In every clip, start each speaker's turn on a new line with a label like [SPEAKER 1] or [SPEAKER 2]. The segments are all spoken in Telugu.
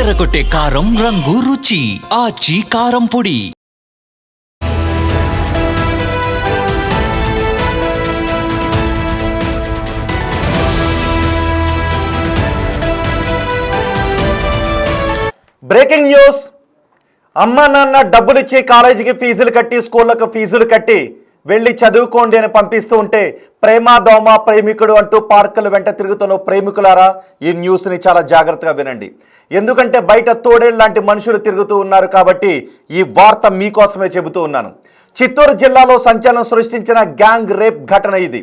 [SPEAKER 1] అదరగొట్టే కారం రంగు రుచి ఆచి కారం పొడి.
[SPEAKER 2] Breaking news. అమ్మా నాన్న డబ్బులు ఇచ్చి కాలేజీకి ఫీజులు కట్టి స్కూళ్ళకు ఫీజులు కట్టి వెళ్ళి చదువుకోండి అని పంపిస్తూ ఉంటే ప్రేమ దోమ ప్రేమికుడు అంటూ పార్కుల వెంట తిరుగుతున్న ప్రేమికులారా, ఈ న్యూస్ని చాలా జాగ్రత్తగా వినండి. ఎందుకంటే బయట తోడేళ్ళ లాంటి మనుషులు తిరుగుతూ ఉన్నారు కాబట్టి ఈ వార్త మీకోసమే చెబుతూ ఉన్నాను. చిత్తూరు జిల్లాలో సంచలనం సృష్టించిన గ్యాంగ్ రేప్ ఘటన ఇది.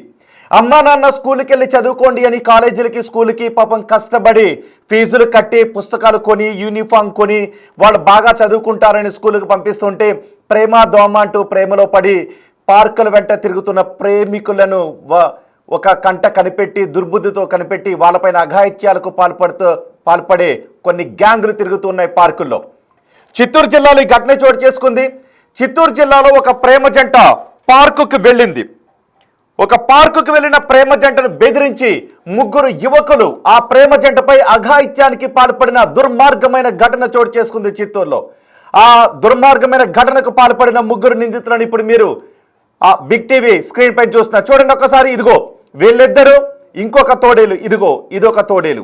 [SPEAKER 2] అమ్మా నాన్న స్కూల్కి వెళ్ళి చదువుకోండి అని కాలేజీలకి స్కూల్కి పాపం కష్టపడి ఫీజులు కట్టి పుస్తకాలు కొని యూనిఫామ్ కొని వాళ్ళు బాగా చదువుకుంటారని స్కూల్కి పంపిస్తుంటే ప్రేమ దోమ అంటూ ప్రేమలో పడి పార్కుల వెంట తిరుగుతున్న ప్రేమికులను ఒక కంట కనిపెట్టి దుర్బుద్ధితో కనిపెట్టి వాళ్ళపైన అఘాయిత్యాలకు పాల్పడే కొన్ని గ్యాంగులు తిరుగుతున్నాయి పార్కుల్లో. చిత్తూరు జిల్లాలో ఈ ఘటన చోటు చేసుకుంది. చిత్తూరు జిల్లాలో ఒక ప్రేమ జంట పార్కుకు వెళ్ళింది. ఒక పార్కుకు వెళ్ళిన ప్రేమ జంటను బెదిరించి ముగ్గురు యువకులు ఆ ప్రేమ జంటపై అఘాయిత్యానికి పాల్పడిన దుర్మార్గమైన ఘటన చోటు చేసుకుంది చిత్తూరులో. ఆ దుర్మార్గమైన ఘటనకు పాల్పడిన ముగ్గురు నిందితులను ఇప్పుడు మీరు ఆ బిగ్ టీవీ స్క్రీన్ పైన చూస్తున్నారు. చూడండి ఒక్కసారి. ఇదిగో వీళ్ళిద్దరు, ఇంకొక తోడేలు, ఇదిగో ఇదొక తోడేలు.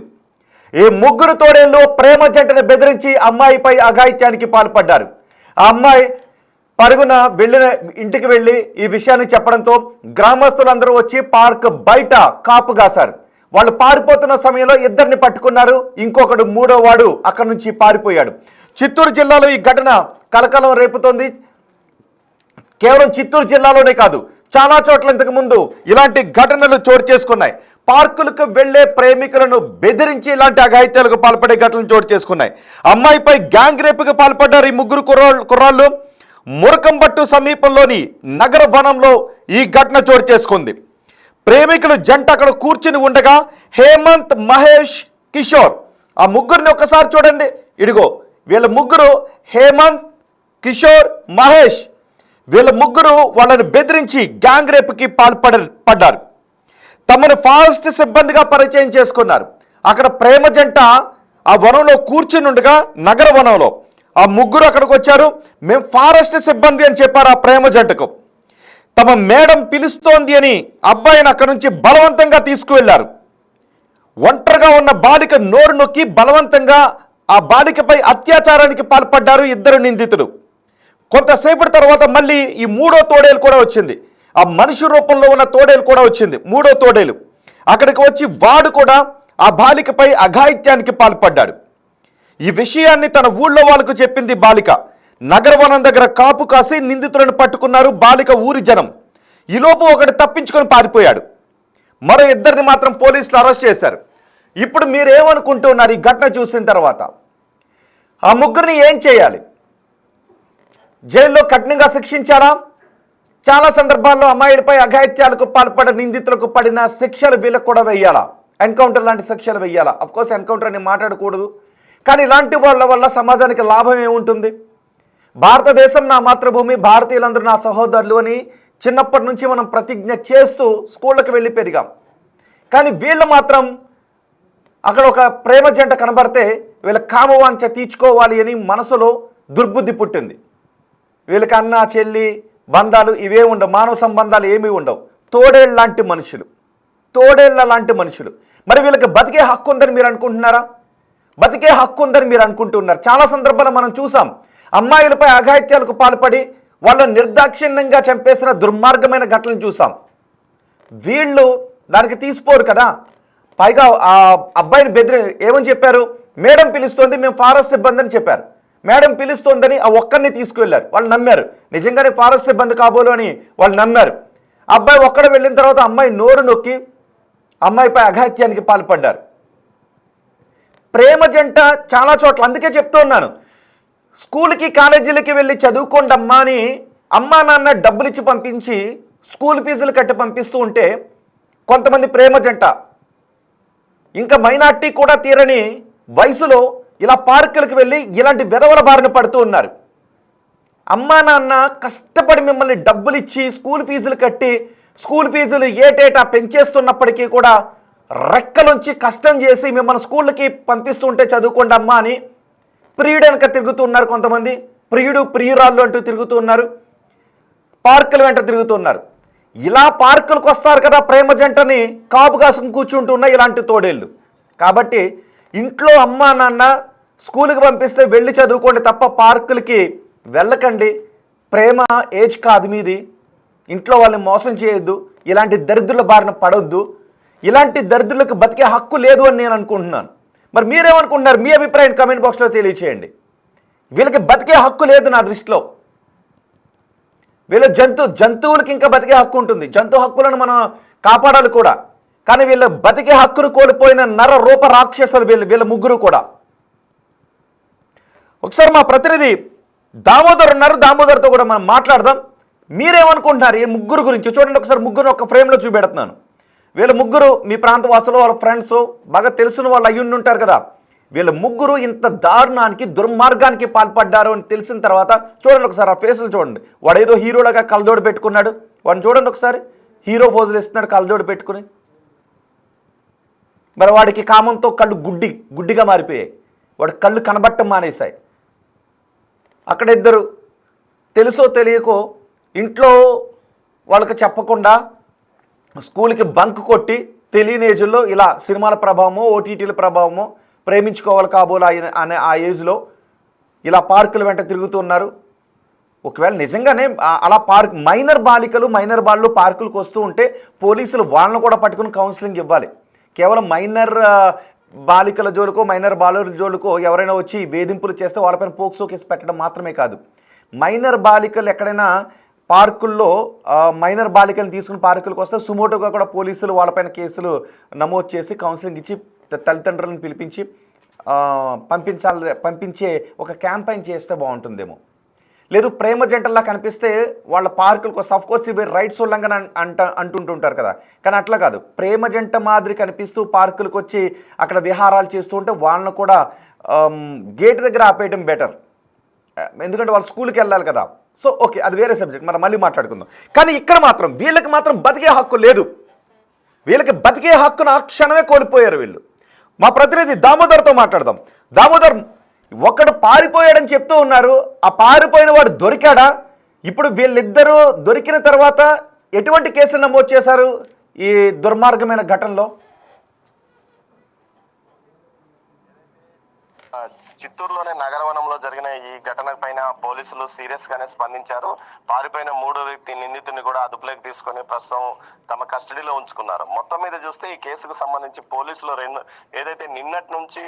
[SPEAKER 2] ఈ ముగ్గురు తోడేళ్ళు ప్రేమ జంటను బెదిరించి అమ్మాయిపై అఘాయిత్యానికి పాల్పడ్డారు. ఆ అమ్మాయి పరుగున ఇంటికి వెళ్ళి ఈ విషయాన్ని చెప్పడంతో గ్రామస్తులందరూ వచ్చి పార్క్ బయట కాపు కాశారు. వాళ్ళు పారిపోతున్న సమయంలో ఇద్దరిని పట్టుకున్నారు. ఇంకొకడు మూడో వాడు అక్కడి నుంచి పారిపోయాడు. చిత్తూరు జిల్లాలో ఈ ఘటన కలకలం రేపుతోంది. కేవలం చిత్తూరు జిల్లాలోనే కాదు, చాలా చోట్ల ఇంతకు ముందు ఇలాంటి ఘటనలు చోటు చేసుకున్నాయి. పార్కులకు వెళ్లే ప్రేమికులను బెదిరించి ఇలాంటి అఘాయిత్యాలకు పాల్పడే ఘటనలు చోటు చేసుకున్నాయి. అమ్మాయిపై గ్యాంగ్ రేపుకు పాల్పడ్డారు ఈ ముగ్గురు కుర్రాళ్ళు. మురకంబట్టు సమీపంలోని నగర వనంలో ఈ ఘటన చోటు చేసుకుంది. ప్రేమికులు జంట అక్కడ కూర్చుని ఉండగా హేమంత్, మహేష్, కిషోర్, ఆ ముగ్గురిని ఒక్కసారి చూడండి. ఇదిగో వీళ్ళ ముగ్గురు, హేమంత్, కిషోర్, మహేష్, వీళ్ళ ముగ్గురు వాళ్ళని బెదిరించి గ్యాంగ్ రేపుకి పడ్డారు. తమను ఫారెస్ట్ సిబ్బందిగా పరిచయం చేసుకున్నారు. అక్కడ ప్రేమ జంట ఆ వనంలో కూర్చుని ఉండగా నగర వనంలో ఆ ముగ్గురు అక్కడికి వచ్చారు. మేము ఫారెస్ట్ సిబ్బంది అని చెప్పారు ఆ ప్రేమ జంటకు. తమ మేడం పిలుస్తోంది అని అబ్బాయిని అక్కడి నుంచి బలవంతంగా తీసుకువెళ్లారు. ఒంటరిగా ఉన్న బాలిక నోరు నొక్కి బలవంతంగా ఆ బాలికపై అత్యాచారానికి పాల్పడ్డారు ఇద్దరు నిందితులు. కొంతసేపటి తర్వాత మళ్ళీ ఈ మూడో తోడేలు కూడా వచ్చింది. ఆ మనిషి రూపంలో ఉన్న తోడేలు కూడా వచ్చింది. మూడో తోడేలు అక్కడికి వచ్చి వాడు కూడా ఆ బాలికపై అఘాయిత్యానికి పాల్పడ్డాడు. ఈ విషయాన్ని తన ఊళ్ళో వాళ్ళకు చెప్పింది బాలిక. నగరవనం దగ్గర కాపు కాసి నిందితులను పట్టుకున్నారు బాలిక ఊరి జనం. ఈలోపు ఒకటి తప్పించుకొని పారిపోయాడు. మరో ఇద్దరిని మాత్రం పోలీసులు అరెస్ట్ చేశారు. ఇప్పుడు మీరేమనుకుంటున్నారు ఈ ఘటన చూసిన తర్వాత? ఆ ముగ్గురిని ఏం చేయాలి? జైల్లో కఠినంగా శిక్షించాలా? చాలా సందర్భాల్లో అమ్మాయిలపై అఘాయిత్యాలకు పాల్పడిన నిందితులకు పడిన శిక్షలు వీళ్ళకు కూడా వెయ్యాలా? ఎన్కౌంటర్ లాంటి శిక్షలు వెయ్యాలా? అఫ్కోర్స్ ఎన్కౌంటర్ అని మాట్లాడకూడదు, కానీ ఇలాంటి వాళ్ళ వల్ల సమాజానికి లాభం ఏముంటుంది? భారతదేశం నా మాతృభూమి, భారతీయులందరూ నా సహోదరులు అని చిన్నప్పటి నుంచి మనం ప్రతిజ్ఞ చేస్తూ స్కూళ్ళకి వెళ్ళి పెరిగాం. కానీ వీళ్ళు మాత్రం అక్కడ ఒక ప్రేమ జంట కనబడితే వీళ్ళ కామవాంఛ తీర్చుకోవాలి అని మనసులో దుర్బుద్ధి పుట్టింది. వీళ్ళకి అన్న చెల్లి బంధాలు ఇవే ఉండవు, మానవ సంబంధాలు ఏమీ ఉండవు. తోడేళ్ళ లాంటి మనుషులు. మరి వీళ్ళకి బతికే హక్కు ఉందని మీరు అనుకుంటున్నారా? బతికే హక్కు ఉందని మీరు అనుకుంటున్నారు. చాలా సందర్భాలు మనం చూసాం. అమ్మాయిలపై అఘాయిత్యాలకు పాల్పడి వాళ్ళని నిర్దాక్షిణ్యంగా చంపేసిన దుర్మార్గమైన ఘటనలు చూసాం. వీళ్ళు దానికి తీసిపోరు కదా. పైగా ఆ అబ్బాయిని ఏమని చెప్పారు? మేడం పిలుస్తోంది, మేము ఫారెస్ట్ సిబ్బంది అని చెప్పారు. మేడం పిలుస్తోందని ఆ ఒక్కరిని తీసుకువెళ్ళారు. వాళ్ళు నమ్మారు, నిజంగానే ఫారెస్ట్ సిబ్బంది కాబోలు అని వాళ్ళు నమ్మారు. అబ్బాయి ఒక్కడ వెళ్ళిన తర్వాత అమ్మాయి నోరు నొక్కి అమ్మాయిపై అఘాయిత్యానికి పాల్పడ్డారు. ప్రేమ జంట చాలా చోట్ల, అందుకే చెప్తూ ఉన్నాను, స్కూల్కి కాలేజీలకి వెళ్ళి చదువుకోండి అమ్మా అని అమ్మా నాన్న డబ్బులు ఇచ్చి పంపించి స్కూల్ ఫీజులు కట్టి పంపిస్తూ ఉంటే కొంతమంది ప్రేమ జంట ఇంకా మైనార్టీ కూడా తీరని వయసులో ఇలా పార్కులకు వెళ్ళి ఇలాంటి వెధవల బారిన పడుతూ ఉన్నారు. అమ్మా నాన్న కష్టపడి మిమ్మల్ని డబ్బులు ఇచ్చి స్కూల్ ఫీజులు కట్టి స్కూల్ ఫీజులు ఏటేటా పెంచేస్తున్నప్పటికీ కూడా రెక్కలుంచి కష్టం చేసి మిమ్మల్ని స్కూళ్ళకి పంపిస్తుంటే చదువుకోండి అమ్మా అని ప్రియుడు వెనక తిరుగుతూ ఉన్నారు, కొంతమంది ప్రియుడు ప్రియురాళ్ళు అంటూ తిరుగుతూ ఉన్నారు, పార్కుల వెంట తిరుగుతున్నారు. ఇలా పార్కులకు వస్తారు కదా ప్రేమ జంటని కాపు కాసుకుని కూర్చుంటున్న ఇలాంటి తోడేళ్ళు. కాబట్టి ఇంట్లో అమ్మా నాన్న స్కూల్కి పంపిస్తే వెళ్ళి చదువుకోండి తప్ప పార్కులకి వెళ్ళకండి. ప్రేమ ఏజ్ కాదు మీది. ఇంట్లో వాళ్ళని మోసం చేయొద్దు, ఇలాంటి దరిద్రుల బారిన పడొద్దు. ఇలాంటి దరిద్రులకు బతికే హక్కు లేదు అని నేను అనుకుంటున్నాను. మరి మీరేమనుకుంటున్నారు? మీ అభిప్రాయం కామెంట్ బాక్స్లో తెలియచేయండి. వీళ్ళకి బతికే హక్కు లేదు నా దృష్టిలో. వీళ్ళ జంతువులకి ఇంకా బతికే హక్కు ఉంటుంది, జంతు హక్కులను మనం కాపాడాలి కూడా. కానీ వీళ్ళ బతికే హక్కును కోల్పోయిన నర రూప రాక్షసులు వీళ్ళ ముగ్గురు కూడా. ఒకసారి మా ప్రతినిధి దామోదర్ ఉన్నారు, దామోదర్తో కూడా మనం మాట్లాడదాం. మీరేమనుకుంటున్నారు ఈ ముగ్గురు గురించి? చూడండి ఒకసారి, ముగ్గురు ఒక ఫ్రేమ్లో చూపెడుతున్నాను. వీళ్ళ ముగ్గురు మీ ప్రాంత వాసులు, వాళ్ళ ఫ్రెండ్స్, బాగా తెలిసిన వాళ్ళు అయ్యుండి ఉంటారు కదా. వీళ్ళ ముగ్గురు ఇంత దారుణానికి దుర్మార్గానికి పాల్పడ్డారు అని తెలిసిన తర్వాత చూడండి ఒకసారి ఆ ఫేసులు చూడండి. వాడు ఏదో హీరోలాగా కళ్ళజోడు పెట్టుకున్నాడు, వాడిని చూడండి ఒకసారి, హీరో పోజులు ఇస్తున్నాడు కళ్ళజోడు పెట్టుకుని. మరి వాడికి కామంతో కళ్ళు గుడ్డిగా మారిపోయాయి, వాడి కళ్ళు కనబట్టం మానేశాయి. అక్కడ ఇద్దరు తెలుసో తెలియకో ఇంట్లో వాళ్ళకి చెప్పకుండా స్కూల్కి బంక్ కొట్టి తెలియని ఏజ్లో ఇలా సినిమాల ప్రభావమో ఓటీటీల ప్రభావమో ప్రేమించుకోవాలి కాబోలు అనే ఆ ఏజ్లో ఇలా పార్కుల వెంట తిరుగుతున్నారు. ఒకవేళ నిజంగానే అలా మైనర్ బాళ్ళు పార్కులకు వస్తూ ఉంటే పోలీసులు వాళ్ళను కూడా పట్టుకుని కౌన్సిలింగ్ ఇవ్వాలి. కేవలం మైనర్ బాలికల జోలుకో మైనర్ బాలుల జోలుకో ఎవరైనా వచ్చి వేధింపులు చేస్తే వాళ్ళపైన పోక్సో కేసు పెట్టడం మాత్రమే కాదు, మైనర్ బాలికలు ఎక్కడైనా పార్కుల్లో మైనర్ బాలికలు తీసుకుని పార్కులకు వస్తే సుమోటోగా కూడా పోలీసులు వాళ్ళపైన కేసులు నమోదు చేసి కౌన్సిలింగ్ ఇచ్చి తల్లిదండ్రులను పిలిపించి పంపించే ఒక క్యాంపెయిన్ చేస్తే బాగుంటుందేమో. లేదు ప్రేమ జంటల్లా కనిపిస్తే వాళ్ళ పార్కులకు వస్తే ఆఫ్కోర్స్ ఇవి రైట్స్ ఉల్లంఘన అంటుంటుంటారు కదా, కానీ అట్లా కాదు. ప్రేమ జంట మాదిరి కనిపిస్తూ పార్కులకు వచ్చి అక్కడ విహారాలు చేస్తూ ఉంటే వాళ్ళను కూడా గేట్ దగ్గర ఆపేయడం బెటర్, ఎందుకంటే వాళ్ళు స్కూల్కి వెళ్ళాలి కదా. సో ఓకే, అది వేరే సబ్జెక్ట్, మనం మళ్ళీ మాట్లాడుకుందాం. కానీ ఇక్కడ మాత్రం వీళ్ళకి మాత్రం బతికే హక్కు లేదు. వీళ్ళకి బతికే హక్కును ఆ క్షణమే కోల్పోయారు వీళ్ళు. మా ప్రతినిధి దామోదర్తో మాట్లాడదాం. దామోదర్, ఒకడు పారిపోయాడని చెప్తూ ఉన్నారు, ఆ పారిపోయిన వాడు దొరికాడా? ఇప్పుడు వీళ్ళిద్దరూ దొరికిన తర్వాత ఎటువంటి కేసులు నమోదు చేశారు ఈ దుర్మార్గమైన ఘటనలో?
[SPEAKER 3] చిత్తూరులోని నగరవనంలో జరిగిన ఈ ఘటన పైన పోలీసులు సీరియస్ గానే స్పందించారు. పారిపోయిన మూడో వ్యక్తి నిందితుడిని కూడా అదుపులోకి తీసుకొని ప్రస్తుతం తమ కస్టడీలో ఉంచుకున్నారు. మొత్తం మీద చూస్తే ఈ కేసుకు సంబంధించి పోలీసులు ఏదైతే నిన్నటి నుంచి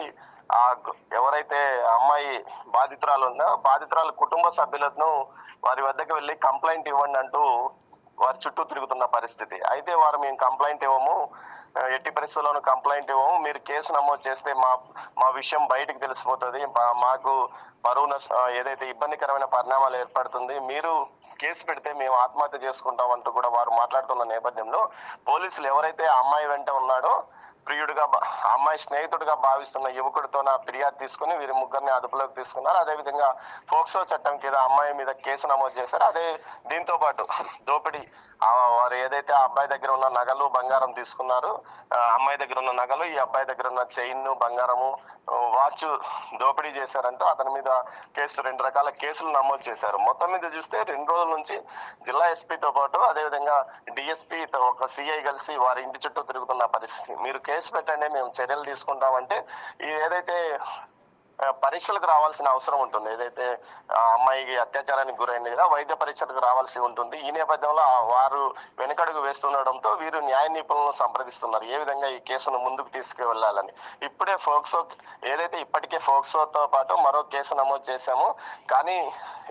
[SPEAKER 3] ఎవరైతే అమ్మాయి బాధితురాలు ఉందో బాధితురాలు కుటుంబ సభ్యులను వారి వద్దకు వెళ్ళి కంప్లైంట్ ఇవ్వండి అంటూ వారి చుట్టూ తిరుగుతున్న పరిస్థితి. అయితే వారు మేము కంప్లైంట్ ఇవ్వము, ఎట్టి పరిస్థితుల్లోనూ కంప్లైంట్ ఇవ్వము, మీరు కేసు నమోదు చేస్తే మా విషయం బయటకు తెలిసిపోతుంది, మాకు పరువు ఏదైతే ఇబ్బందికరమైన పరిణామాలు ఏర్పడుతుంది, మీరు కేసు పెడితే మేము ఆత్మహత్య చేసుకుంటాం అంటూ కూడా వారు మాట్లాడుతున్న నేపథ్యంలో పోలీసులు ఎవరైతే అమ్మాయి వెంట ఉన్నాడో ప్రియుడిగా అమ్మాయి స్నేహితుడిగా భావిస్తున్న యువకుడితో ఫిర్యాదు తీసుకుని వీరి ముగ్గురిని అదుపులోకి తీసుకున్నారు. అదేవిధంగా పోక్సో చట్టం కింద అమ్మాయి మీద కేసు నమోదు చేశారు. అదే దీంతో పాటు దోపిడీ, వారు ఏదైతే ఆ అబ్బాయి దగ్గర ఉన్న నగలు బంగారం తీసుకున్నారు, అమ్మాయి దగ్గర ఉన్న నగలు, ఈ అబ్బాయి దగ్గర ఉన్న చైన్ బంగారము వాచ్ దోపిడీ చేశారంటూ అతని మీద రెండు రకాల కేసులు నమోదు చేశారు. మొత్తం మీద చూస్తే 2 రోజుల నుంచి జిల్లా ఎస్పీతో పాటు అదేవిధంగా డిఎస్పీ ఒక సిఐ కలిసి వారి ఇంటి చుట్టూ తిరుగుతున్న పరిస్థితి. మీరు కేసు పెట్టండి, మేము చర్యలు తీసుకుంటామంటే ఏదైతే పరీక్షలకు రావాల్సిన అవసరం ఉంటుంది, ఏదైతే అమ్మాయికి అత్యాచారానికి గురైంది కదా వైద్య పరీక్షలకు రావాల్సి ఉంటుంది. ఈ నేపథ్యంలో వారు వెనుకడుగు వేస్తుండడంతో వీరు న్యాయ నిపుణులను సంప్రదిస్తున్నారు ఏ విధంగా ఈ కేసును ముందుకు తీసుకువెళ్లాలని. ఇప్పుడే ఇప్పటికే ఫోక్సోతో పాటు మరో కేసు నమోదు చేశాము, కానీ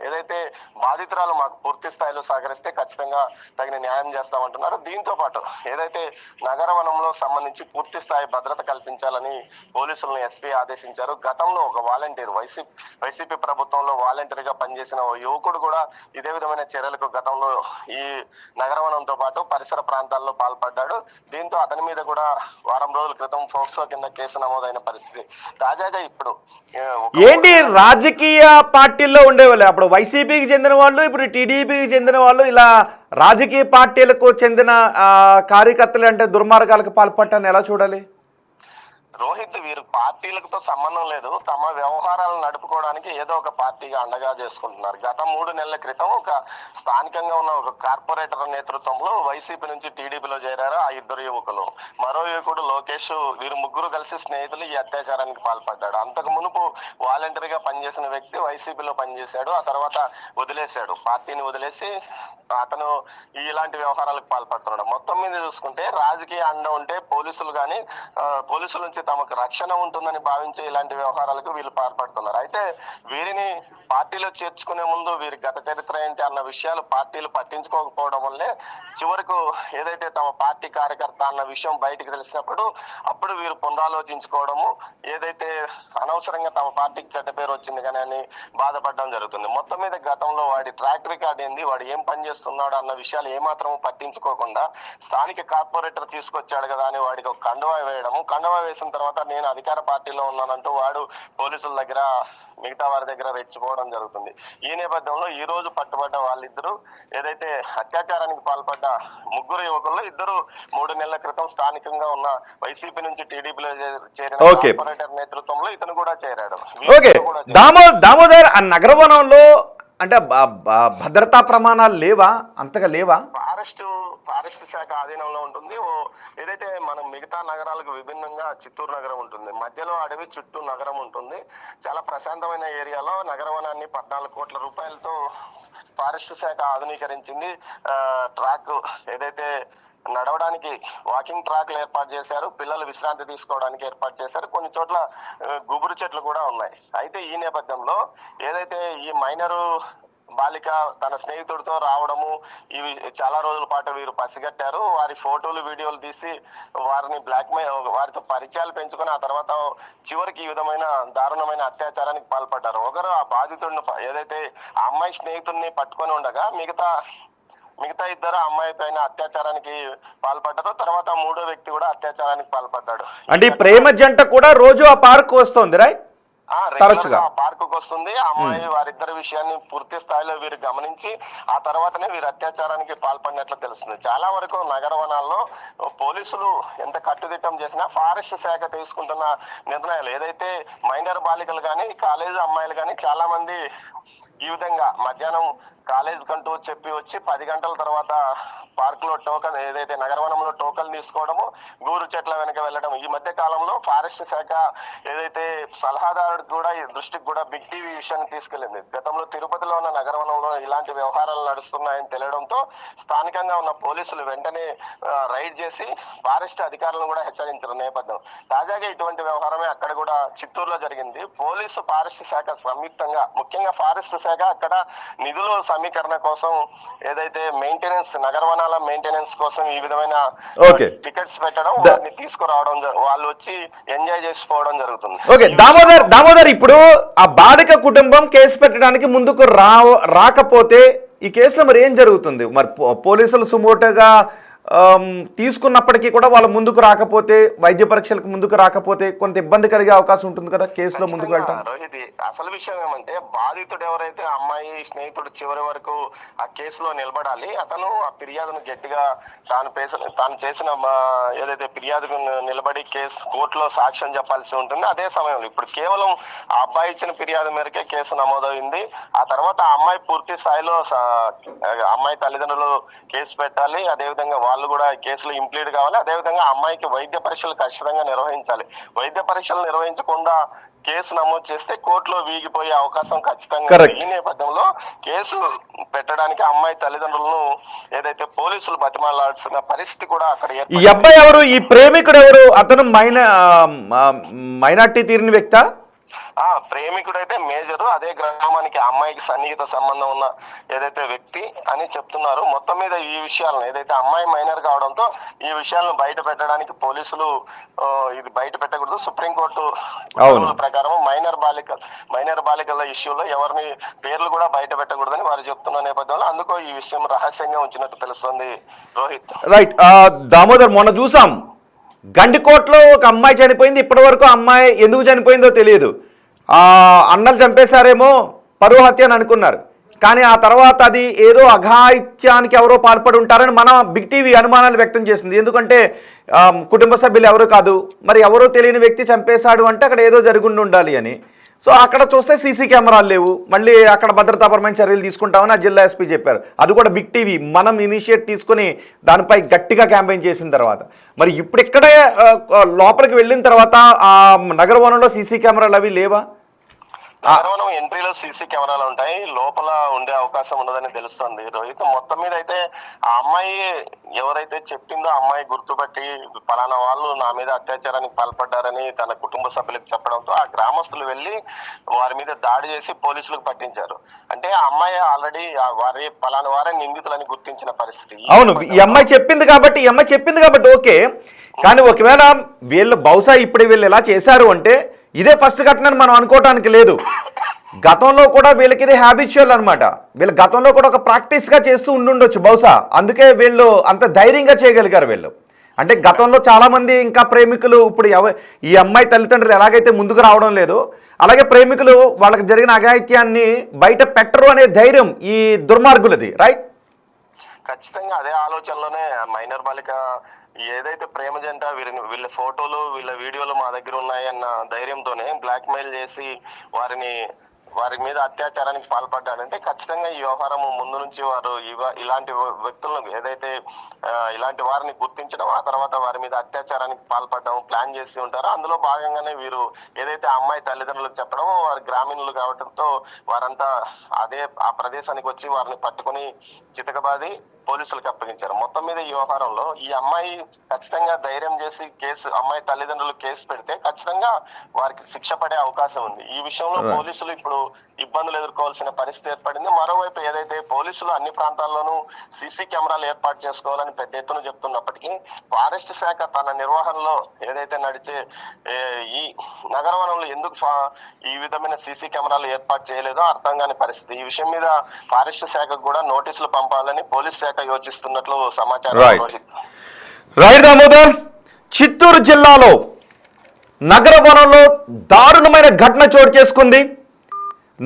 [SPEAKER 3] ఏదైతే బాధితురాలు మాకు పూర్తి స్థాయిలో సహకరిస్తే ఖచ్చితంగా తగిన న్యాయం చేస్తామంటున్నారు. దీంతో పాటు ఏదైతే నగరవనంలో సంబంధించి పూర్తి స్థాయి భద్రత కల్పించాలని పోలీసులను ఎస్పీ ఆదేశించారు. గతంలో ఒక వాలంటీర్ వైసీపీ ప్రభుత్వంలో వాలంటీర్ గా పనిచేసిన ఓ యువకుడు కూడా ఇదే విధమైన చర్యలకు గతంలో ఈ నగరవనంతో పాటు పరిసర ప్రాంతాల్లో పాల్పడ్డాడు. దీంతో అతని మీద కూడా వారం రోజుల క్రితం ఫోక్సో కింద కేసు నమోదైన పరిస్థితి. తాజాగా ఇప్పుడు
[SPEAKER 2] ఏంటి రాజకీయ పార్టీల్లో ఉండేవాళ్ళు, అప్పుడు వైసీపీకి చెందిన వాళ్ళు, ఇప్పుడు టీడీపీకి చెందిన వాళ్ళు, ఇలా రాజకీయ పార్టీలకు చెందిన కార్యకర్తలు అంటే దుర్మార్గాలకు పాల్పడటాన్ని ఎలా చూడాలి?
[SPEAKER 3] రోహిత్, వీరు పార్టీలతో సంబంధం లేదు, తమ వ్యవహారాలను నడుపుకోవడానికి ఏదో ఒక పార్టీగా అండగా చేసుకుంటున్నారు. గత 3 నెలల క్రితం ఒక స్థానికంగా ఉన్న ఒక కార్పొరేటర్ నేతృత్వంలో వైసీపీ నుంచి టీడీపీలో చేరారు ఆ 2 యువకులు. మరో యువకుడు లోకేష్, వీరు ముగ్గురు కలిసి స్నేహితులు ఈ అత్యాచారానికి పాల్పడ్డాడు. అంతకు మునుపు వాలంటీర్గా పనిచేసిన వ్యక్తి వైసీపీలో పనిచేశాడు. ఆ తర్వాత వదిలేశాడు, పార్టీని వదిలేసి అతను ఇలాంటి వ్యవహారాలకు పాల్పడుతున్నాడు. మొత్తం మీద చూసుకుంటే రాజకీయ అండ ఉంటే పోలీసులు కానీ పోలీసుల నుంచి తమకు రక్షణ ఉంటుందని భావించే ఇలాంటి వ్యవహారాలకు వీళ్ళు పాల్పడుతున్నారు. అయితే వీరిని పార్టీలో చేర్చుకునే ముందు వీరి గత చరిత్ర ఏంటి అన్న విషయాలు పార్టీలు పట్టించుకోకపోవడం వల్లే చివరకు ఏదైతే తమ పార్టీ కార్యకర్త అన్న విషయం బయటికి తెలిసినప్పుడు అప్పుడు వీరు పునరాలోచించుకోవడము, ఏదైతే అనవసరంగా తమ పార్టీకి చెడ్డ పేరు వచ్చింది కానీ అని బాధపడడం జరుగుతుంది. మొత్తం మీద గతంలో వాడి ట్రాక్ రికార్డ్ ఏంది, వాడు ఏం పని చేస్తున్నాడు అన్న విషయాలు ఏమాత్రం పట్టించుకోకుండా స్థానిక కార్పొరేటర్ తీసుకొచ్చాడు కదా అని వాడికి ఒక కండువా వేయడము, కండువా వేసిన తర్వాత నేను అధికార పార్టీలో ఉన్నానంటూ వాడు పోలీసుల దగ్గర మిగతా వారి దగ్గర రెచ్చిపోవడం జరుగుతుంది. ఈ నేపథ్యంలో ఈ రోజు పట్టుబడ్డ వాళ్ళిద్దరూ ఏదైతే అత్యాచారానికి పాల్పడ్డ 3 యువకుల్లో 2 3 నెలల క్రితం స్థానికంగా ఉన్న వైసీపీ నుంచి టీడీపీలో చేరిన కార్పొరేటర్ నేతృత్వంలో ఇతను కూడా చేరాడు.
[SPEAKER 2] దామోదర్ ఆ నగరవనంలో అంటే భద్రతా ప్రమాణాలు లేవా, అంతగా లేవా?
[SPEAKER 3] ఫారెస్ట్ శాఖ ఆధీనంలో ఉంటుంది. ఏదైతే మనం మిగతా నగరాలకు విభిన్నంగా చిత్తూరు నగరం ఉంటుంది, మధ్యలో అడవి, చుట్టూ నగరం ఉంటుంది. చాలా ప్రశాంతమైన ఏరియాలో నగరవనాన్ని 14 కోట్ల రూపాయలతో ఫారెస్ట్ శాఖ ఆధునీకరించింది. ట్రాక్ ఏదైతే నడవడానికి వాకింగ్ ట్రాక్లు ఏర్పాటు చేశారు, పిల్లలు విశ్రాంతి తీసుకోవడానికి ఏర్పాటు చేశారు, కొన్ని చోట్ల గుబురు చెట్లు కూడా ఉన్నాయి. అయితే ఈ నేపథ్యంలో ఏదైతే ఈ మైనరు బాలిక తన స్నేహితుడితో రావడము ఇవి చాలా రోజుల పాటు వీరు పసిగట్టారు. వారి ఫోటోలు వీడియోలు తీసి వారిని వారితో పరిచయాలు పెంచుకొని ఆ తర్వాత చివరికి ఈ విధమైన దారుణమైన అత్యాచారానికి పాల్పడ్డారు. ఒకరు ఆ బాధితుడిని ఏదైతే ఆ అమ్మాయి స్నేహితుడిని పట్టుకొని ఉండగా మిగతా 2 అమ్మాయి పైన అత్యాచారానికి పాల్పడ్డారు. తర్వాత 3వ వ్యక్తి కూడా అత్యాచారానికి పాల్పడ్డాడు.
[SPEAKER 2] అంటే ప్రేమ జంట కూడా రోజు ఆ పార్క్ వస్తుంది, రైట్?
[SPEAKER 3] తరచుగా పార్కు వస్తుంది. ఆ అమ్మాయి వారిద్దరి విషయాన్ని పూర్తి స్థాయిలో వీరు గమనించి ఆ తర్వాతనే వీరు అత్యాచారానికి పాల్పడినట్లు తెలుస్తుంది. చాలా వరకు నగరవనాల్లో పోలీసులు ఎంత కట్టుదిట్టం చేసినా ఫారెస్ట్ శాఖ తీసుకుంటున్న నిర్ణయాలు ఏదైతే మైనర్ బాలికలు కానీ కాలేజీ అమ్మాయిలు కానీ చాలా మంది ఈ విధంగా మధ్యాహ్నం కాలేజ్ కంటూ చెప్పి వచ్చి 10 గంటల తర్వాత పార్క్ లో టోకన్ ఏదైతే నగరవనంలో టోకన్ తీసుకోవడము, గూరు చెట్ల వెనక వెళ్ళడం. ఈ మధ్య కాలంలో ఫారెస్ట్ శాఖ ఏదైతే సలహాదారుడికి కూడా ఈ దృష్టికి కూడా బిగ్ టీవీ విషయాన్ని తీసుకెళ్లింది. గతంలో తిరుపతిలో ఉన్న నగరవనంలో ఇలాంటి వ్యవహారాలు నడుస్తున్నాయని తెలియడంతో స్థానికంగా ఉన్న పోలీసులు వెంటనే రైడ్ చేసి ఫారెస్ట్ అధికారులను కూడా హెచ్చరించిన నేపథ్యం. తాజాగా ఇటువంటి వ్యవహారమే అక్కడ కూడా చిత్తూరులో జరిగింది. పోలీసు ఫారెస్ట్ శాఖ సంయుక్తంగా, ముఖ్యంగా ఫారెస్ట్ శాఖ అక్కడ నిధుల సమీకరణ కోసం ఏదైతే మెయింటెనెన్స్, నగరవనాల మెయింటెనెన్స్ కోసం ఈ విధమైన టికెట్స్ పెట్టడం, వారిని తీసుకురావడం, వాళ్ళు వచ్చి ఎంజాయ్ చేసిపోవడం జరుగుతుంది.
[SPEAKER 2] ఓకే దామోదర్, ఇప్పుడు ఆ బాలిక కుటుంబం కేసు పెట్టడానికి ముందుకు రాకపోతే ఈ కేసులో మరి ఏం జరుగుతుంది? మరి పోలీసులు సుమోటోగా తీసుకున్నప్పటికీ కూడా వాళ్ళు ముందుకు రాకపోతే, వైద్య పరీక్షలకు ముందుకు రాకపోతే కొంత ఇబ్బంది కలిగే అవకాశం ఉంటుంది కదా కేసులో ముందుకు వెళ్ళటం.
[SPEAKER 3] రోహిత్, అసలు విషయం ఏమంటే బాధితుడు ఎవరైతే అమ్మాయి స్నేహితుడు చివరి వరకు ఆ కేసులో నిలబడాలి. అతను ఆ ఫిర్యాదును గట్టిగా తాను చేసిన ఏదైతే ఫిర్యాదుకు నిలబడి కోర్టులో సాక్ష్యం చెప్పాల్సి ఉంటుంది. అదే సమయంలో ఇప్పుడు కేవలం ఆ అబ్బాయి ఇచ్చిన ఫిర్యాదు మేరకే కేసు నమోదైంది. ఆ తర్వాత ఆ అమ్మాయి పూర్తి స్థాయిలో అమ్మాయి తల్లిదండ్రులు కేసు పెట్టాలి. అదేవిధంగా వాళ్ళు కూడా కేసులో ఇంప్లీడ్ కావాలి. అదేవిధంగా అమ్మాయికి వైద్య పరీక్షలు ఖచ్చితంగా నిర్వహించాలి. వైద్య పరీక్షలు నిర్వహించకుండా కేసు నమోదు చేస్తే కోర్టులో వీగిపోయే అవకాశం ఖచ్చితంగా. ఈ నేపథ్యంలో కేసు పెట్టడానికి అమ్మాయి తల్లిదండ్రులను ఏదైతే పోలీసులు బతిమాలాల్సిన పరిస్థితి కూడా అక్కడ.
[SPEAKER 2] ఈ అబ్బాయి ఎవరు? ఈ ప్రేమికుడు ఎవరు? అతను మైనార్టీ తీరిన వ్యక్తా?
[SPEAKER 3] ప్రేమికుడు అయితే మేజరు, అదే గ్రామానికి అమ్మాయికి సన్నిహిత సంబంధం ఉన్న ఏదైతే వ్యక్తి అని చెప్తున్నారు. మొత్తం మీద ఈ విషయాలను ఏదైతే అమ్మాయి మైనర్ కావడంతో ఈ విషయాలను బయట పెట్టడానికి పోలీసులు ఇది బయట పెట్టకూడదు, సుప్రీంకోర్టు ప్రకారం మైనర్ బాలికల ఇష్యూలో ఎవరిని పేర్లు కూడా బయట పెట్టకూడదని వారు చెప్తున్న నేపథ్యంలో అందుకో ఈ విషయం రహస్యంగా ఉంచినట్టు తెలుస్తుంది. రోహిత్,
[SPEAKER 2] రైట్. దామోదర్, మొన్న చూసాం గండికోట్లో ఒక అమ్మాయి చనిపోయింది. ఇప్పటి వరకు అమ్మాయి ఎందుకు చనిపోయిందో తెలియదు. అన్నలు చంపేశారేమో, పరువు హత్య అని అనుకున్నారు. కానీ ఆ తర్వాత అది ఏదో అఘాయిత్యానికి ఎవరో పాల్పడి ఉంటారని మన బిగ్ టీవీ అనుమానాలు వ్యక్తం చేసింది. ఎందుకంటే కుటుంబ సభ్యులు ఎవరు కాదు, మరి ఎవరో తెలియని వ్యక్తి చంపేశాడు అంటే అక్కడ ఏదో జరుగుండి ఉండాలి అని. సో అక్కడ చూస్తే సీసీ కెమెరాలు లేవు, మళ్ళీ అక్కడ భద్రతాపరమైన చర్యలు తీసుకుంటామని ఆ జిల్లా ఎస్పీ చెప్పారు. అది కూడా బిగ్ టీవీ మనం ఇనిషియేట్ తీసుకుని దానిపై గట్టిగా క్యాంపెయిన్ చేసిన తర్వాత, మరి ఇప్పుడు ఇక్కడే లోపలికి వెళ్ళిన తర్వాత ఆ నగర వనంలో సీసీ కెమెరాలు అవి లేవా?
[SPEAKER 3] నగరవనం ఎంట్రీలో సీసీ కెమెరాలు ఉంటాయి, లోపల ఉండే అవకాశం ఉండదని తెలుస్తుంది రోహిత్. మొత్తం మీద అయితే ఆ అమ్మాయి ఎవరైతే చెప్పిందో అమ్మాయి గుర్తుపట్టి పలానా వాళ్ళు నా మీద అత్యాచారానికి పాల్పడ్డారని తన కుటుంబ సభ్యులకు చెప్పడంతో ఆ గ్రామస్తులు వెళ్లి వారి మీద దాడి చేసి పోలీసులకు పట్టించారు. అంటే ఆ అమ్మాయి ఆల్రెడీ వారి పలానా వారే నిందితులని గుర్తించిన పరిస్థితి.
[SPEAKER 2] అవును, ఈ అమ్మాయి చెప్పింది కాబట్టి ఓకే. కానీ ఒకవేళ వీళ్ళు బహుశా ఇప్పుడు వీళ్ళు ఎలా చేశారు అంటే ఇదే ఫస్ట్ ఘటనని మనం అనుకోవటానికి లేదు. గతంలో కూడా వీళ్ళకి ఇది హ్యాబిచువల్ అనమాట. వీళ్ళు గతంలో కూడా ఒక ప్రాక్టీస్గా చేస్తూ ఉండుండొచ్చు బహుశా, అందుకే వీళ్ళు అంత ధైర్యంగా చేయగలిగారు వీళ్ళు. అంటే గతంలో చాలామంది ఇంకా ప్రేమికులు ఇప్పుడు ఈ అమ్మాయి తల్లిదండ్రులు ఎలాగైతే ముందుకు రావడం లేదు, అలాగే ప్రేమికులు వాళ్ళకి జరిగిన అఘాయిత్యాన్ని బయట పెట్టరు అనే ధైర్యం ఈ దుర్మార్గులది, రైట్?
[SPEAKER 3] ఖచ్చితంగా అదే ఆలోచనలోనే మైనర్ బాలిక ఏదైతే ప్రేమ జంట వీళ్ళ ఫోటోలు వీళ్ళ వీడియోలు మా దగ్గర ఉన్నాయన్న ధైర్యంతోనే బ్లాక్ మెయిల్ చేసి వారి మీద అత్యాచారానికి పాల్పడ్డాడంటే ఖచ్చితంగా ఈ వ్యవహారం ముందు నుంచి వారు ఇలాంటి వ్యక్తులను ఏదైతే ఇలాంటి వారిని గుర్తించడం, ఆ తర్వాత వారి మీద అత్యాచారానికి పాల్పడడం ప్లాన్ చేసి ఉంటారో అందులో భాగంగానే వీరు ఏదైతే అమ్మాయి తల్లిదండ్రులకు చెప్పడం, వారి గ్రామీణులు కావడంతో వారంతా ఆ ప్రదేశానికి వచ్చి వారిని పట్టుకుని చితకబాది పోలీసులకు అప్పగించారు. మొత్తం మీద ఈ వ్యవహారంలో ఈ అమ్మాయి ఖచ్చితంగా ధైర్యం చేసి అమ్మాయి తల్లిదండ్రులు కేసు పెడితే ఖచ్చితంగా వారికి శిక్ష పడే అవకాశం ఉంది. ఈ విషయంలో పోలీసులు ఇప్పుడు ఇబ్బందులు ఎదుర్కోవాల్సిన పరిస్థితి ఏర్పడింది. మరోవైపు ఏదైతే పోలీసులు అన్ని ప్రాంతాల్లోనూ సీసీ కెమెరాలు ఏర్పాటు చేసుకోవాలని పెద్ద ఎత్తున చెప్తున్నప్పటికీ ఫారెస్ట్ శాఖ తన నిర్వహణలో ఏదైతే నడిచే ఈ నగరవనంలో ఎందుకు ఈ విధమైన సీసీ కెమెరాలు ఏర్పాటు చేయలేదో అర్థం కాని పరిస్థితి. ఈ విషయం మీద ఫారెస్ట్ శాఖకు కూడా నోటీసులు పంపాలని పోలీస్ శాఖ యోచిస్తున్నట్లు సమాచారం.
[SPEAKER 2] రైట్ దామోదర్, చిత్తూరు జిల్లాలో నగరవనంలో దారుణమైన ఘటన చోటు చేసుకుంది.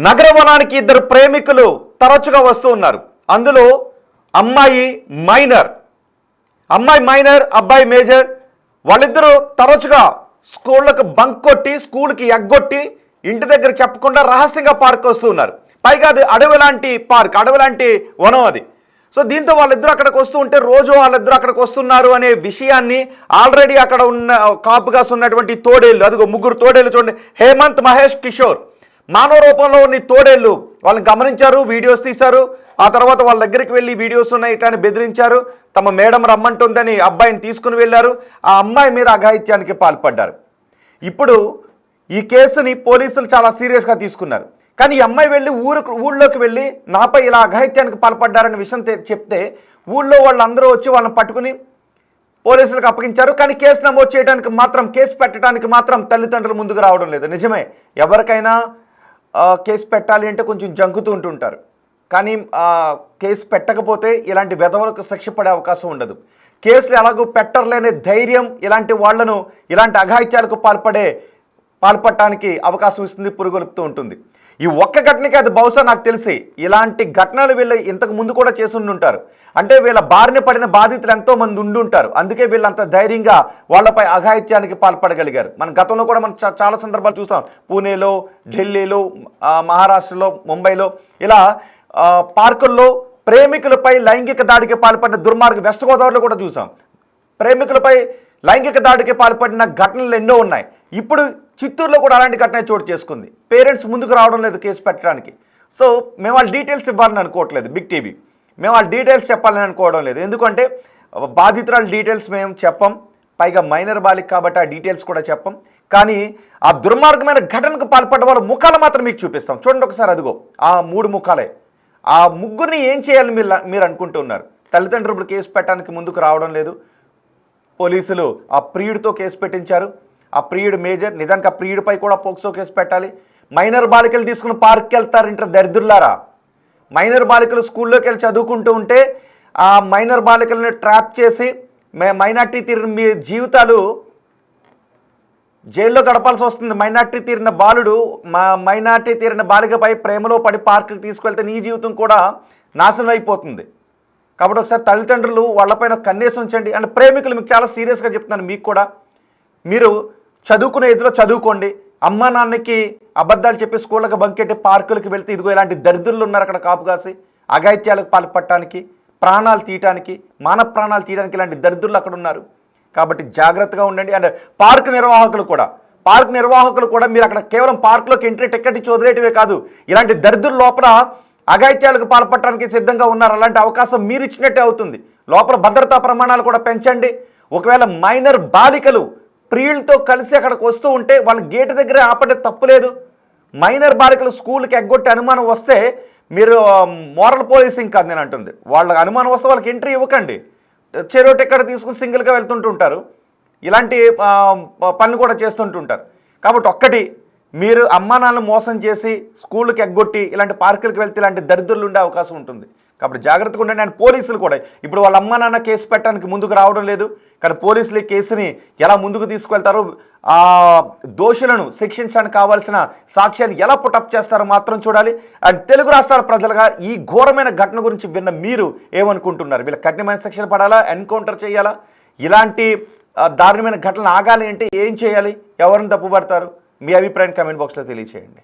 [SPEAKER 2] నగరవనానికి ఇద్దరు ప్రేమికులు తరచుగా వస్తూ ఉన్నారు. అందులో అమ్మాయి మైనర్, అబ్బాయి మేజర్. వాళ్ళిద్దరూ తరచుగా స్కూళ్ళకు బంక్ కొట్టి, స్కూల్కి ఎగ్గొట్టి ఇంటి దగ్గర చెప్పకుండా రహస్యంగా పార్క్ వస్తూ ఉన్నారు. పైగా అది అడవి లాంటి పార్క్, అడవి లాంటి వనం అది. సో దీంతో వాళ్ళిద్దరూ అక్కడికి వస్తూ ఉంటే రోజు వాళ్ళిద్దరూ అక్కడికి వస్తున్నారు అనే విషయాన్ని ఆల్రెడీ అక్కడ ఉన్న కాపుగా ఉన్నటువంటి తోడేళ్ళు, అదిగో ముగ్గురు తోడేళ్ళు చూడండి, హేమంత్, మహేష్, కిషోర్, మానవ రూపంలో ఉన్న తోడేళ్ళు వాళ్ళని గమనించారు, వీడియోస్ తీశారు. ఆ తర్వాత వాళ్ళ దగ్గరికి వెళ్ళి వీడియోస్ ఉన్నాయి ఇట్లా బెదిరించారు. తమ మేడం రమ్మంటుందని అబ్బాయిని తీసుకుని వెళ్ళారు. ఆ అమ్మాయి మీద అఘాయిత్యానికి పాల్పడ్డారు. ఇప్పుడు ఈ కేసుని పోలీసులు చాలా సీరియస్గా తీసుకున్నారు. కానీ ఈ అమ్మాయి వెళ్ళి ఊళ్ళోకి వెళ్ళి నాపై ఇలా అఘాయిత్యానికి పాల్పడ్డారనే విషయం చెప్తే ఊళ్ళో వాళ్ళందరూ వచ్చి వాళ్ళని పట్టుకుని పోలీసులకు అప్పగించారు. కానీ కేసు నమోదు చేయడానికి మాత్రం, కేసు పెట్టడానికి మాత్రం తల్లిదండ్రులు ముందుకు రావడం లేదు. నిజమే, ఎవరికైనా కేసు పెట్టాలి అంటే కొంచెం జంకుతూ ఉంటుంటారు. కానీ కేసు పెట్టకపోతే ఇలాంటి వెధవలకు శిక్ష పడే అవకాశం ఉండదు. కేసులు ఎలాగో పెట్టర్లేనే ధైర్యం ఇలాంటి వాళ్లను ఇలాంటి అఘాయిత్యాలకు పాల్పడటానికి అవకాశం ఇస్తుంది, పురుగొలుపుతూ ఉంటుంది. ఈ ఒక్క ఘటనకి అది బహుశా నాకు తెలిసి ఇలాంటి ఘటనలు వీళ్ళు ఇంతకు ముందు కూడా చేసి ఉంటారు. అంటే వీళ్ళ బారిన పడిన బాధితులు ఎంతోమంది ఉండుంటారు. అందుకే వీళ్ళంత ధైర్యంగా వాళ్ళపై అఘాయిత్యానికి పాల్పడగలిగారు. మన గతంలో కూడా మనం చాలా సందర్భాలు చూస్తాం. పూణేలో, ఢిల్లీలో, మహారాష్ట్రలో, ముంబైలో ఇలా పార్కుల్లో ప్రేమికులపై లైంగిక దాడికి పాల్పడిన దుర్మార్గం, వెస్ట్ గోదావరిలో కూడా చూసాం. ప్రేమికులపై లైంగిక దాడికి పాల్పడిన ఘటనలు ఎన్నో ఉన్నాయి. ఇప్పుడు చిత్తూరులో కూడా అలాంటి ఘటన చోటు చేసుకుంది. పేరెంట్స్ ముందుకు రావడం లేదు కేసు పెట్టడానికి. సో మేము వాళ్ళ డీటెయిల్స్ ఇవ్వాలని అనుకోవట్లేదు బిగ్ టీవీ, మేము వాళ్ళ డీటెయిల్స్ చెప్పాలని అనుకోవడం లేదు. ఎందుకంటే బాధితురాల డీటెయిల్స్ మేము చెప్పం, పైగా మైనర్ బాలిక కాబట్టి ఆ డీటెయిల్స్ కూడా చెప్పం. కానీ ఆ దుర్మార్గమైన ఘటనకు పాల్పడ్డ వాళ్ళ ముఖాలు మాత్రం మీకు చూపిస్తాం. చూడండి ఒకసారి, అదిగో ఆ 3 ముఖాలే. ఆ ముగ్గురిని ఏం చేయాలని మీరు అనుకుంటున్నారు? తల్లిదండ్రులు కేసు పెట్టడానికి ముందుకు రావడం లేదు. పోలీసులు ఆ ప్రియుడితో కేసు పెట్టించారు. ఆ ప్రియుడు మేజర్, నిజానికి ఆ ప్రియుడిపై కూడా పోక్సో కేసు పెట్టాలి. మైనర్ బాలికలు తీసుకుని పార్క్కి వెళ్తారంటే దరిద్రులారా. మైనర్ బాలికలు స్కూల్లోకి వెళ్ళి చదువుకుంటూ ఉంటే ఆ మైనర్ బాలికలను ట్రాప్ చేసి మైనార్టీ తీరిన మీ జీవితాలు జైల్లో గడపాల్సి వస్తుంది. మైనార్టీ తీరిన బాలికపై ప్రేమలో పడి పార్కుకి తీసుకెళ్తే నీ జీవితం కూడా నాశనం అయిపోతుంది. కాబట్టి ఒకసారి తల్లిదండ్రులు వాళ్ళపైన కన్నేసి ఉంచండి. అండ్ ప్రేమికులు మీకు చాలా సీరియస్గా చెప్తున్నాను, మీకు కూడా మీరు చదువుకునే ఏజ్లో చదువుకోండి. అమ్మా నాన్నకి అబద్ధాలు చెప్పి స్కూళ్ళకి బంకెట్టి పార్కులకి వెళ్తే ఇదిగో ఇలాంటి దరిద్రులు ఉన్నారు అక్కడ కాపు కాసి అఘాయిత్యాలకు పాల్పడటానికి, ప్రాణాలు తీయటానికి, మానవ ప్రాణాలు తీయడానికి ఇలాంటి దరిద్రులు అక్కడ ఉన్నారు. కాబట్టి జాగ్రత్తగా ఉండండి. అండ్ పార్క్ నిర్వాహకులు కూడా మీరు అక్కడ కేవలం పార్కులోకి ఎంట్రీ టికెట్ ఇచ్చి వదిలేటివే కాదు, ఇలాంటి దరిద్రుల లోపల అఘాయిత్యాలకు పాల్పడటానికి సిద్ధంగా ఉన్నారు. అలాంటి అవకాశం మీరు ఇచ్చినట్టే అవుతుంది. లోపల భద్రతా ప్రమాణాలు కూడా పెంచండి. ఒకవేళ మైనర్ బాలికలు ప్రియులతో కలిసి అక్కడికి వస్తూ ఉంటే వాళ్ళ గేటు దగ్గరే ఆపడే తప్పులేదు. మైనర్ బాలికలు స్కూల్కి ఎగ్గొట్టి అనుమానం వస్తే మీరు మోరల్ పోలీసింగ్ కాదు నేను అంటుంది. వాళ్ళకి అనుమానం వస్తే వాళ్ళకి ఎంట్రీ ఇవ్వకండి. చెరో టికెట్ తీసుకుని సింగిల్గా వెళ్తుంటుంటారు. ఇలాంటి పనులు కూడా చేస్తుంటుంటారు. కాబట్టి ఒక్కటి, మీరు అమ్మా నాన్నలు మోసం చేసి స్కూళ్ళకి ఎగ్గొట్టి ఇలాంటి పార్కులకు వెళ్తే ఇలాంటి దరిద్రులు ఉండే అవకాశం ఉంటుంది. కాబట్టి జాగ్రత్తగా ఉండండి. అండ్ పోలీసులు కూడా ఇప్పుడు వాళ్ళ అమ్మా నాన్న కేసు పెట్టడానికి ముందుకు రావడం లేదు. కానీ పోలీసులు ఈ కేసుని ఎలా ముందుకు తీసుకువెళ్తారో, దోషులను శిక్షించడానికి కావాల్సిన సాక్ష్యాన్ని ఎలా పుటప్ చేస్తారో మాత్రం చూడాలి. అండ్ తెలుగు రాష్ట్రాల ప్రజలుగా ఈ ఘోరమైన ఘటన గురించి విన్న మీరు ఏమనుకుంటున్నారు? వీళ్ళ కఠినమైన శిక్షణ పడాలా, ఎన్కౌంటర్ చేయాలా? ఇలాంటి దారుణమైన ఘటనలు ఆగాలి అంటే ఏం చేయాలి? ఎవరిని తప్పుపడతారు? మీ అభిప్రాయం కామెంట్ బాక్స్లో తెలియచేయండి.